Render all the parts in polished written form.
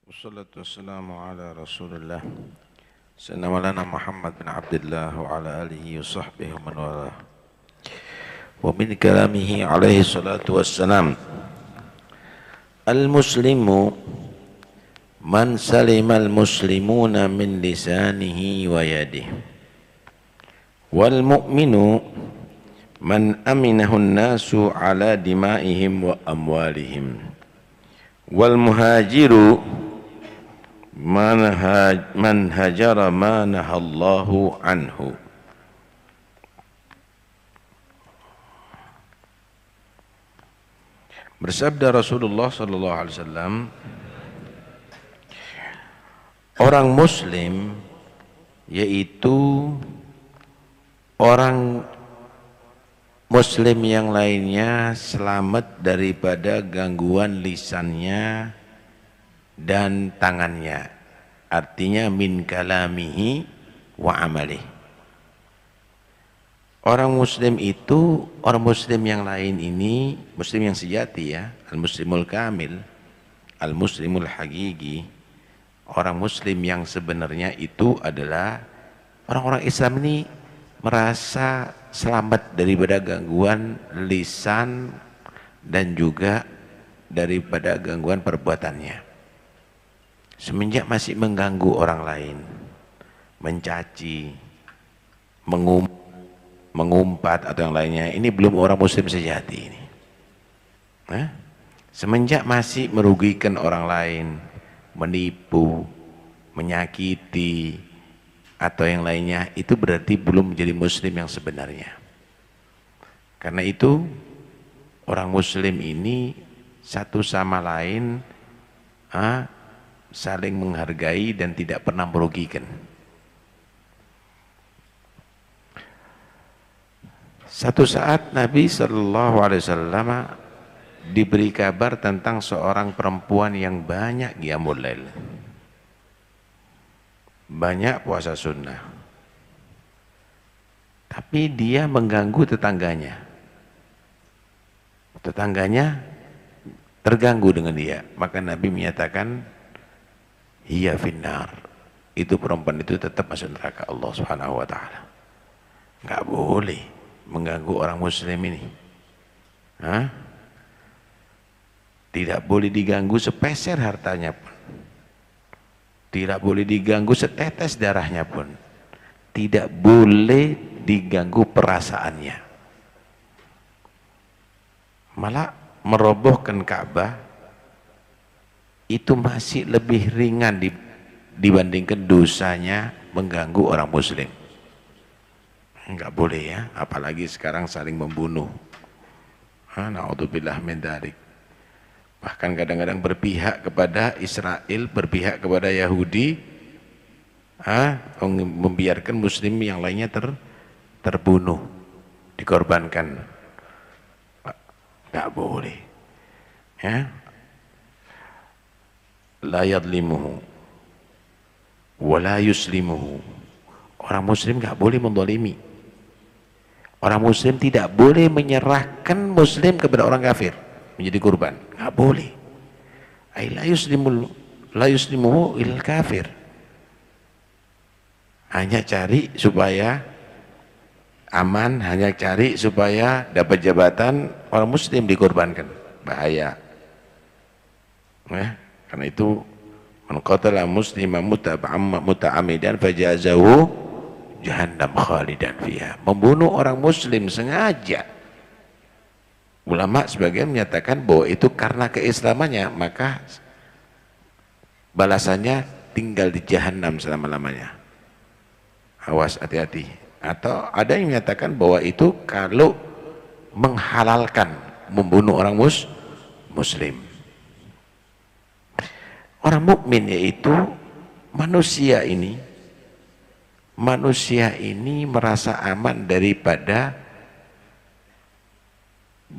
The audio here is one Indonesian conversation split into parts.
Wassalatu wassalamu ala rasulillah Sayyidina Maulana Muhammad bin Abdullah wa ala alihi wa sahbihi wa man wala. Wa min kalamihi alaihi salatu wassalam, al-muslimu man salima al-muslimuna min lisanihi wa yadihi, wal mu'minu man aminahu an-nasu ala dimaihim wa amwalihim, wal muhajiru man hajara ma nahallahu anhu. Bersabda Rasulullah sallallahu alaihi wasallam, orang muslim yaitu orang muslim yang lainnya selamat daripada gangguan lisannya dan tangannya, artinya min kalamihi wa amalih. Orang muslim itu, orang muslim yang lain ini, muslim yang sejati ya, al-muslimul kamil, al-muslimul hakiki. Orang muslim yang sebenarnya itu adalah orang-orang Islam ini merasa selamat daripada gangguan lisan dan juga daripada gangguan perbuatannya. Semenjak masih mengganggu orang lain, mencaci, mengumpat atau yang lainnya, ini belum orang muslim sejati ini. Semenjak masih merugikan orang lain, menipu, menyakiti atau yang lainnya, itu berarti belum menjadi muslim yang sebenarnya. Karena itu orang muslim ini satu sama lain saling menghargai dan tidak pernah merugikan. Satu saat Nabi Shallallahu Alaihi Wasallam diberi kabar tentang seorang perempuan yang banyak qiyamul lail, banyak puasa sunnah, tapi dia mengganggu tetangganya. Tetangganya terganggu dengan dia, maka Nabi menyatakan, hiya finnar, itu perempuan itu tetap masuk neraka Allah Subhanahu wa taala. Enggak boleh mengganggu orang muslim ini. Tidak boleh diganggu sepeser hartanya pun. Tidak boleh diganggu setetes darahnya pun. Tidak boleh diganggu perasaannya. Malah merobohkan Ka'bah itu masih lebih ringan dibandingkan dosanya mengganggu orang muslim. Enggak boleh ya, apalagi sekarang saling membunuh. Na'udzubillah min dzalik. Bahkan kadang-kadang berpihak kepada Israel, berpihak kepada Yahudi, membiarkan muslim yang lainnya terbunuh, dikorbankan. Enggak boleh. Ya. La yadlimuhu wa la yuslimuhu. Orang muslim enggak boleh mendolimi. Orang muslim tidak boleh menyerahkan muslim kepada orang kafir menjadi kurban, enggak boleh. La yuslimuhu ilal kafir. Hanya cari supaya aman, hanya cari supaya dapat jabatan, orang muslim dikorbankan, bahaya. Karena itu man qatala musliman muta'ammidan fajazahu jahannam khalidan fiha. Membunuh orang muslim sengaja, ulama sebagian menyatakan bahwa itu karena keislamannya, maka balasannya tinggal di jahannam selama-lamanya. Awas, hati-hati. Atau ada yang menyatakan bahwa itu kalau menghalalkan membunuh orang muslim. Orang mukmin yaitu manusia ini merasa aman daripada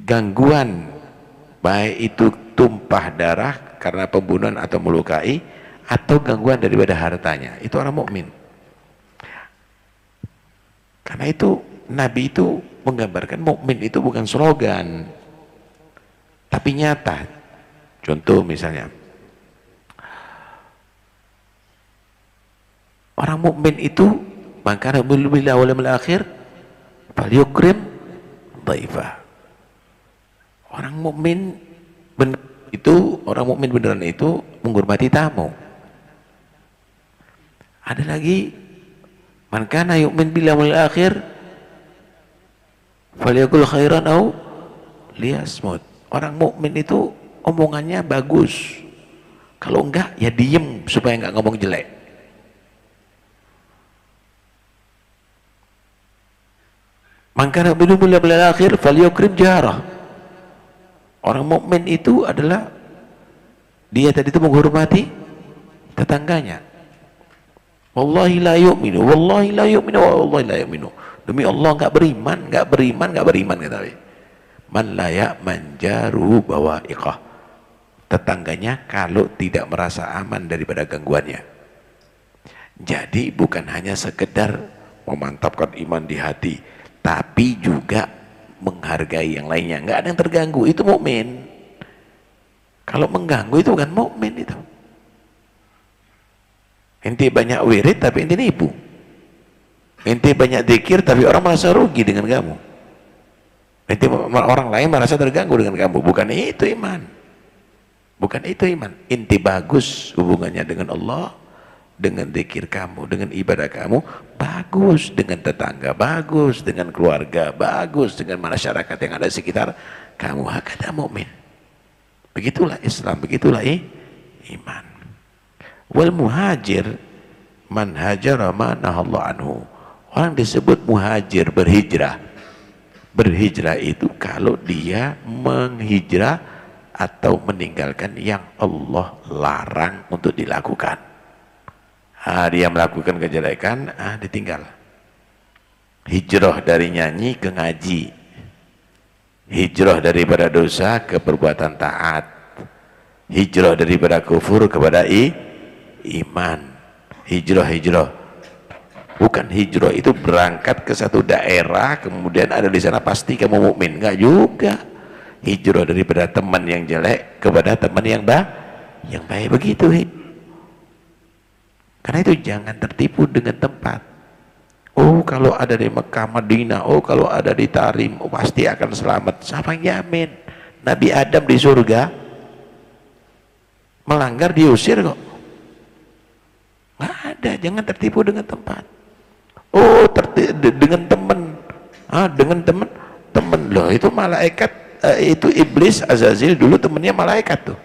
gangguan, baik itu tumpah darah karena pembunuhan atau melukai, atau gangguan daripada hartanya. Itu orang mukmin. Karena itu Nabi itu menggambarkan mukmin itu bukan slogan, tapi nyata. Contoh misalnya, Orang mukmin itu maka billahi wal yawmil akhir falyukrim dhaifah. Orang mukmin benar itu, orang mukmin beneran itu menghormati tamu. Ada lagi, man kana yu'min billahi wal akhir falyakul khairan au liyasmut. Orang mukmin itu omongannya bagus. Kalau enggak ya diem supaya enggak ngomong jelek. Man kana yu'minu billahi wal akhir falyukrim jarah. Orang mukmin itu adalah dia tadi itu menghormati tetangganya. Wallahi la yu'minu, wallahi la yu'minu, wallahi la yu'minu. Demi Allah enggak beriman, enggak beriman, enggak beriman kata dia. Man la ya'man jaruhu bawa'iqah. Tetangganya kalau tidak merasa aman daripada gangguannya. Jadi bukan hanya sekedar memantapkan iman di hati, tapi juga menghargai yang lainnya. Nggak ada yang terganggu, itu mukmin. Kalau mengganggu itu bukan mukmin itu. Ente banyak wirid tapi ente nipu. Ente banyak zikir tapi orang merasa rugi dengan kamu. Ente orang lain merasa terganggu dengan kamu. Bukan itu iman. Bukan itu iman. Ente bagus hubungannya dengan Allah, dengan zikir kamu, dengan ibadah kamu, bagus dengan tetangga, bagus dengan keluarga, bagus dengan masyarakat yang ada di sekitar kamu. Hakada mukmin. Begitulah Islam, begitulah iman. Wal muhajir man hajara ma nahallahu anhu. Orang disebut muhajir, berhijrah. Berhijrah itu kalau dia menghijrah atau meninggalkan yang Allah larang untuk dilakukan. Dia melakukan kejelekan, ditinggal. Hijrah dari nyanyi ke ngaji, hijrah daripada dosa ke perbuatan taat, hijrah daripada kufur kepada iman. Hijrah bukan hijrah itu berangkat ke satu daerah kemudian ada di sana pasti kamu mukmin, enggak juga. Hijrah daripada teman yang jelek kepada teman yang baik, begitu. Karena itu jangan tertipu dengan tempat. Oh kalau ada di Mekah, Madinah, oh kalau ada di Tarim, oh pasti akan selamat. Siapa yang jamin? Nabi Adam di surga melanggar diusir kok. Nggak ada, jangan tertipu dengan tempat. Oh dengan teman, dengan teman loh itu malaikat, itu iblis Azazil dulu temannya malaikat tuh.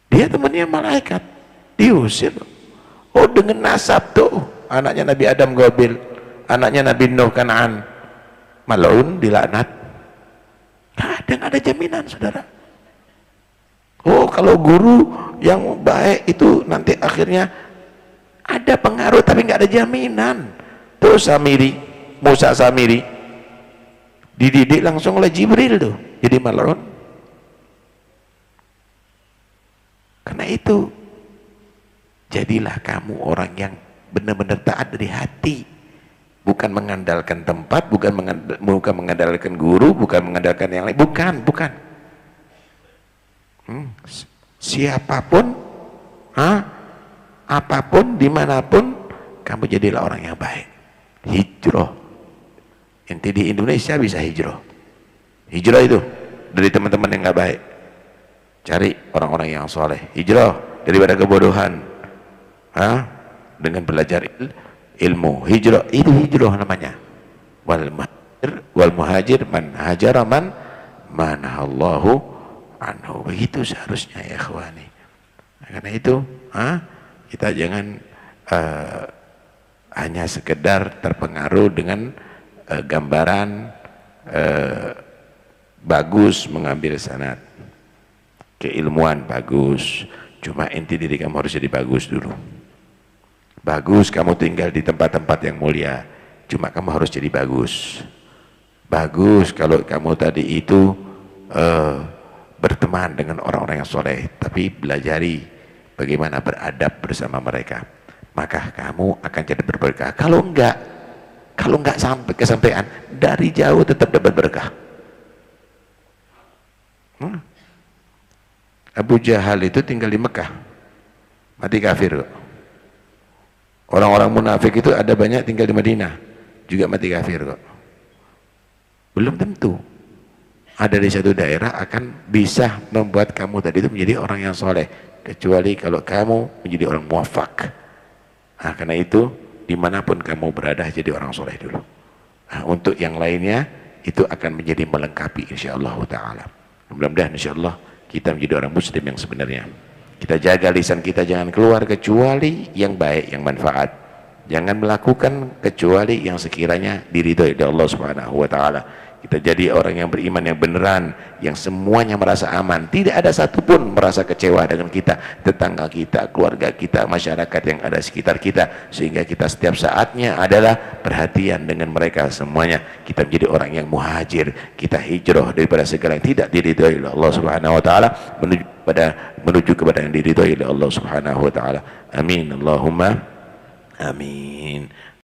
Dia temannya malaikat, diusir. Oh dengan nasab tuh, anaknya Nabi Adam Gobil, anaknya Nabi Nuh Kanaan, malun, dilaknat. Nggak ada jaminan saudara. Oh kalau guru yang baik itu nanti akhirnya ada pengaruh tapi nggak ada jaminan. Tuh Samiri, Musa Samiri dididik langsung oleh Jibril tuh jadi malun. Karena itu jadilah kamu orang yang benar-benar taat dari hati, bukan mengandalkan tempat, bukan mengandalkan guru, bukan mengandalkan yang lain, bukan. Siapapun, apapun, dimanapun, kamu jadilah orang yang baik. Hijrah. Inti di Indonesia bisa hijrah. Hijrah itu dari teman-teman yang nggak baik. Cari orang-orang yang soleh. Hijrah daripada kebodohan. Dengan belajar ilmu. Hijrah itu hijrah namanya. Wal muhajir man hajara man manahallahu anhu. Begitu seharusnya ya ikhwani. Karena itu kita jangan hanya sekedar terpengaruh dengan gambaran bagus mengambil sanad. Keilmuan bagus, cuma inti diri kamu harus jadi bagus dulu. Bagus kamu tinggal di tempat-tempat yang mulia, cuma kamu harus jadi bagus. Bagus kalau kamu tadi itu berteman dengan orang-orang yang soleh, tapi belajari bagaimana beradab bersama mereka, maka kamu akan jadi berberkah. Kalau enggak sampai kesampaian, dari jauh tetap dapat berkah. Abu Jahal itu tinggal di Mekah, mati kafir kok. Orang-orang munafik itu ada banyak tinggal di Madinah, juga mati kafir kok. Belum tentu ada di satu daerah akan bisa membuat kamu tadi itu menjadi orang yang soleh, kecuali kalau kamu menjadi orang muwafaq. Nah, karena itu dimanapun kamu berada jadi orang soleh dulu. Nah, untuk yang lainnya itu akan menjadi melengkapi insyaallah ta'ala. Mudah-mudahan insyaallah kita menjadi orang muslim yang sebenarnya. Kita jaga lisan kita, jangan keluar kecuali yang baik, yang manfaat. Jangan melakukan kecuali yang sekiranya diridhoi oleh Allah Subhanahu wa taala. Kita jadi orang yang beriman yang beneran, yang semuanya merasa aman, tidak ada satupun merasa kecewa dengan kita, tetangga kita, keluarga kita, masyarakat yang ada sekitar kita, sehingga kita setiap saatnya adalah perhatian dengan mereka semuanya. Kita menjadi orang yang muhajir, kita hijrah daripada segala yang tidak diridhoi oleh Allah Subhanahu wa taala menuju kepada yang diridhoi oleh Allah Subhanahu wa taala. Amin Allahumma amin.